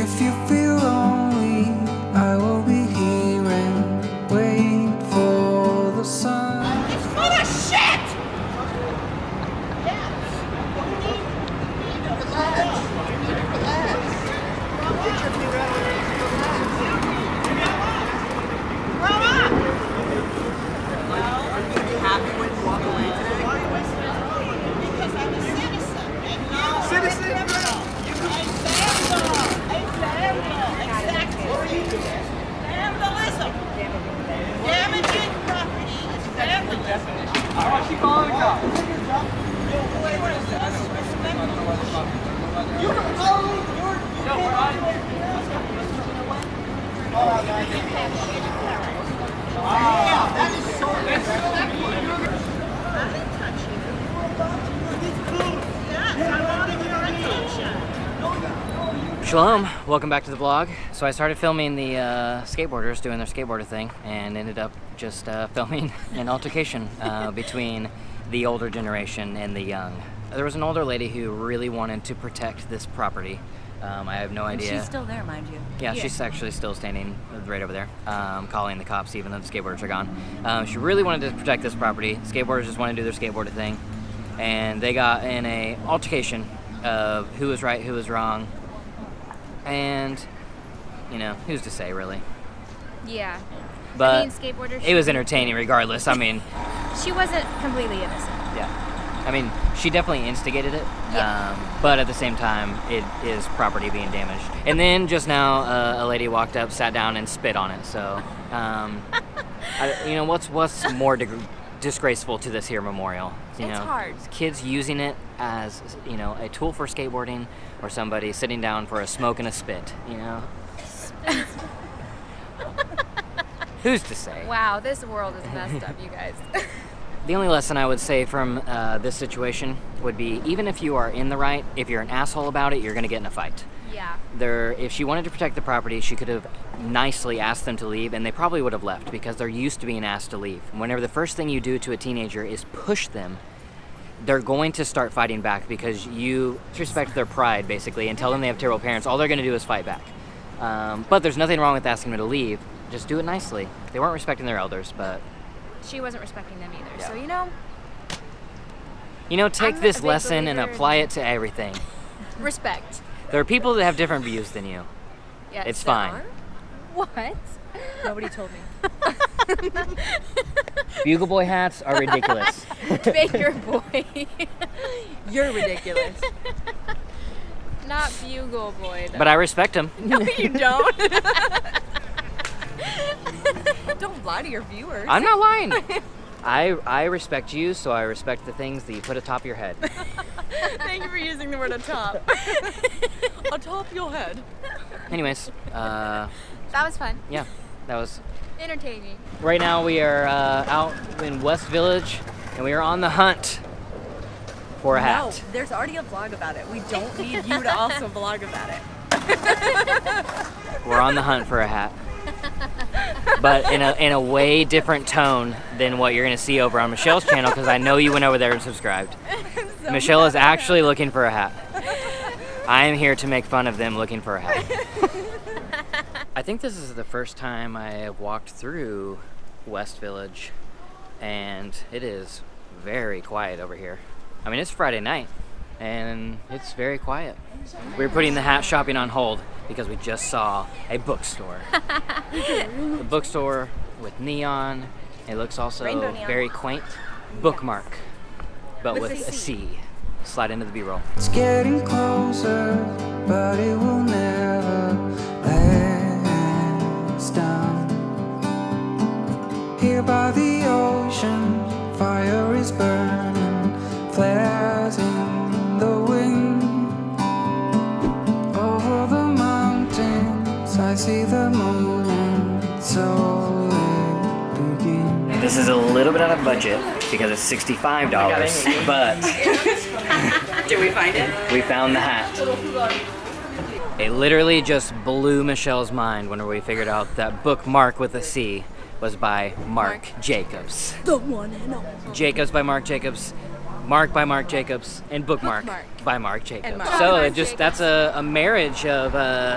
If you feel lonely, I will be here and wait for the sun. It's full of shit! Shalom, welcome back to the vlog. So I started filming the skateboarders doing their skateboarder thing and ended up just filming an altercation between the older generation and the young. There was an older lady who really wanted to protect this property. I have no idea. And she's still there, mind you. Yeah, she's actually still standing right over there, calling the cops even though the skateboarders are gone. She really wanted to protect this property. Skateboarders just want to do their skateboarder thing. And they got in a altercation of who was right, who was wrong. And, you know, who's to say, really? Yeah. But I mean, skateboarders. it was entertaining regardless. I mean, she wasn't completely innocent. yeah. I mean, she definitely instigated it. Yeah. But at the same time, it is property being damaged. And then just now, a lady walked up, sat down, and spit on it. So, you know, what's more disgraceful to this here memorial? You It's know, hard. Kids using it as, you know, a tool for skateboarding, or somebody sitting down for a smoke and a spit, you know? Who's to say? Wow, this world is messed up, you guys. The only lesson I would say from this situation would be, even if you are in the right, if you're an asshole about it, you're gonna get in a fight. Yeah. If she wanted to protect the property, she could have nicely asked them to leave, and they probably would have left because they're used to being asked to leave. Whenever the first thing you do to a teenager is push them, they're going to start fighting back because you disrespect their pride, basically, and tell them they have terrible parents. All they're going to do is fight back. But there's nothing wrong with asking them to leave. Just do it nicely. They weren't respecting their elders, but... She wasn't respecting them either, Yeah. so, you know... You know, take I'm this a big lesson and believer apply it to everything. Respect. There are people that have different views than you. Yes, It's there fine. are. What? Nobody told me. Bugle boy hats are ridiculous. Baker boy. You're ridiculous. Not bugle boy, though. But I respect them. No, you don't. Don't lie to your viewers. I'm not lying. I respect you, so I respect the things that you put atop your head. Thank you for using the word atop. Atop your head. Anyways, That was fun. yeah, that was... Entertaining. Right now we are out in West Village, and we are on the hunt for a hat. No, there's already a vlog about it. We don't need you to also vlog about it. We're on the hunt for a hat. But in a way different tone than what you're going to see over on Michelle's channel, because I know you went over there and subscribed. So Michelle is actually looking for a hat. I am here to make fun of them looking for a hat. I think this is the first time I have walked through West Village, and it is very quiet over here. I mean, it's Friday night, and it's very quiet. We're putting the hat shopping on hold because we just saw a bookstore. A bookstore with neon. It looks also Rainbow neon. very quaint. Bookmark, but with a C. Slide into the B-roll. It's getting closer, but it will never let us down. Here by the ocean, fire is burning, flares in the wind. Over the mountains, I see the moon, and so it begins. This is a little bit out of budget because it's $65, but Did we find it? we found the hat. It literally just blew Michelle's mind when we figured out that Bookmark with a C was by Marc Jacobs. The one and only. Jacobs by Marc Jacobs. Mark by Mark Jacobs and Bookmark by Mark Jacobs. And Mark. So Mark it just Jacobs. that's a marriage of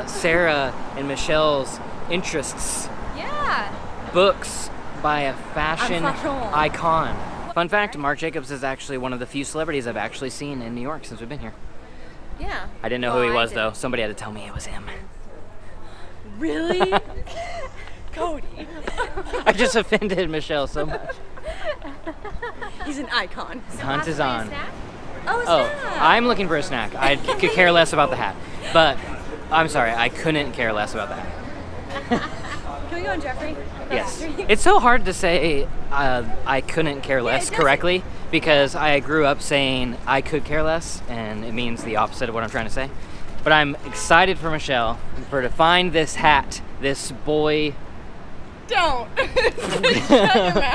Sarah and Michelle's interests. Yeah. Books by a fashion Un fashion. icon. Fun fact, Marc Jacobs is actually one of the few celebrities I've actually seen in New York since we've been here. Yeah. I didn't know Well, who he I was though. didn't. Somebody had to tell me it was him. Really? Cody. I just offended Michelle so much. He's an icon. Hunt is on. Oh, Oh, I'm looking for a snack. I could care less about the hat. But I'm sorry, I couldn't care less about the hat. Can we go on Jeffrey? Yes. It's so hard to say I couldn't care less doesn't. correctly because I grew up saying I could care less and it means the opposite of what I'm trying to say. But I'm excited for Michelle for her to find this hat, this boy. Don't.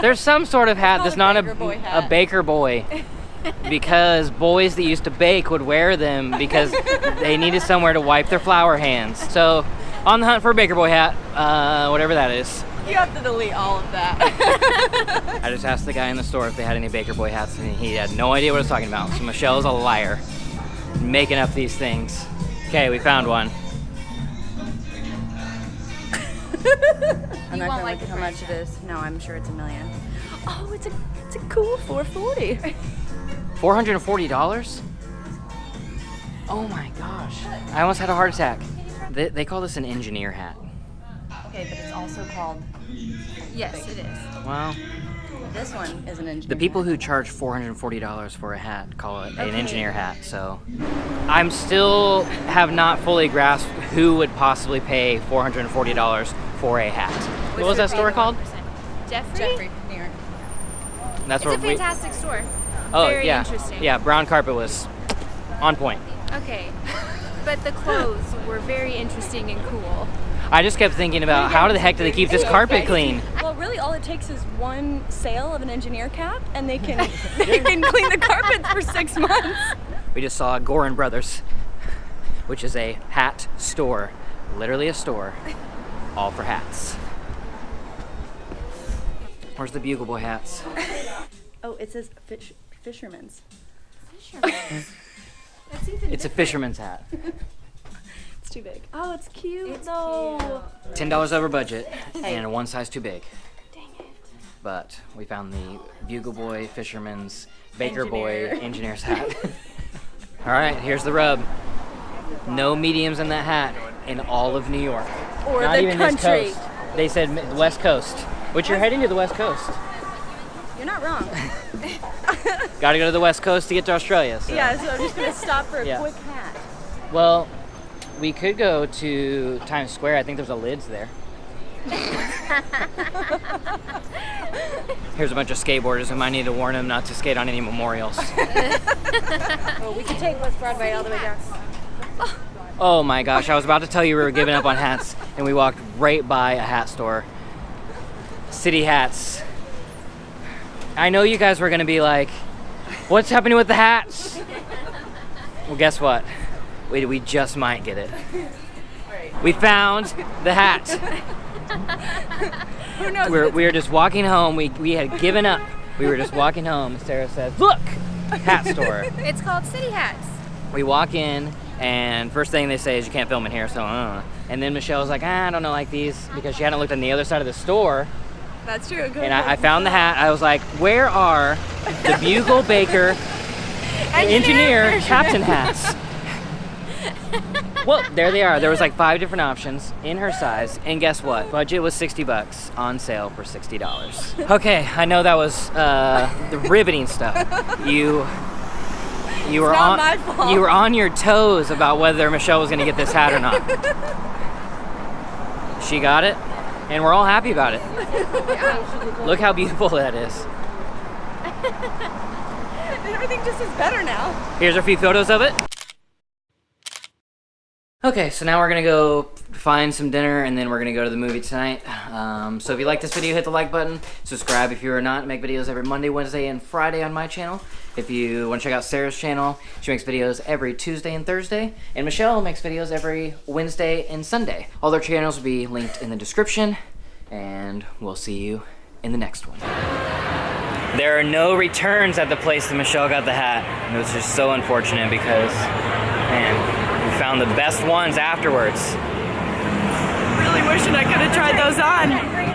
There's some sort of hat called that's a not baker boy hat. a baker boy. Because boys that used to bake would wear them because they needed somewhere to wipe their flour hands. So, on the hunt for a baker boy hat, whatever that is. You have to delete all of that. I just asked the guy in the store if they had any baker boy hats, and he had no idea what I was talking about. So Michelle's a liar, making up these things. Okay, we found one. I'm not won't gonna like look at the how price. much it is. No, I'm sure it's $1 million. Oh, it's a cool 440. $440? Oh my gosh. I almost had a heart attack. They call this an engineer hat. Okay, but it's also called. Yes, it is. Well, This one is an engineer. the people hat. who charge $440 for a hat call it an engineer hat, so I'm still have not fully grasped who would possibly pay $440 for a hat. What was that store called? Jeffrey? Jeffrey, New York. That's It's a where we. fantastic store. Oh Very yeah, interesting. yeah. Brown carpet was on point. Okay. But the clothes were very interesting and cool. I just kept thinking about how the heck do they keep this carpet clean? Well, really, all it takes is one sale of an engineer cap, and they can clean the carpets for 6 months. We just saw Gorin Brothers, which is a hat store, literally a store, all for hats. Where's the Bugle Boy hats? Oh, it says fisherman's. That's even It's a fisherman's hat. It's too big. Oh, it's cute It's though. $10 over budget and one size too big. But we found the Bugle Boy Fisherman's Baker Boy Engineer's hat. All right, here's the rub. No mediums in that hat in all of New York. Or Not the even country. this coast. They said West Coast, which you're heading to the West Coast. You're not wrong. Got to go to the West Coast to get to Australia. So. Yeah, so I'm just gonna stop for a Yeah. quick hat. Well, we could go to Times Square. I think there's a Lids there. Here's a bunch of skateboarders. I might need to warn them not to skate on any memorials. Well, we can take West Broadway all the way down. Oh my gosh, I was about to tell you we were giving up on hats, and we walked right by a hat store. City Hats. I know you guys were gonna be like, what's happening with the hats? Well, guess what? We just might get it. We found the hat. Who knows? We were just walking home. We had given up. We were just walking home, and Sarah says, look, hat store. It's called City Hats. We walk in, and first thing they say is you can't film in here, so And then Michelle was like, I don't know, like these, because she hadn't looked on the other side of the store. That's true. And I found the hat. I was like, where are the Bugle Baker Engineer Captain hats? Well, there they are. There was like 5 different options in her size, and guess what? Budget was $60, on sale for $60. Okay, I know that was the riveting stuff. You were not my fault. You were on your toes about whether Michelle was going to get this hat or not. She got it, and we're all happy about it. Look how beautiful that is. Everything just is better now. Here's a few photos of it. Okay, so now we're gonna go find some dinner, and then we're gonna go to the movie tonight. So if you like this video, hit the like button. Subscribe if you are not. I make videos every Monday, Wednesday, and Friday on my channel. If you want to check out Sarah's channel, she makes videos every Tuesday and Thursday. And Michelle makes videos every Wednesday and Sunday. All their channels will be linked in the description. And we'll see you in the next one. There are no returns at the place that Michelle got the hat. It was just so unfortunate because, man, we found the best ones afterwards. Really wishing I could have tried those on.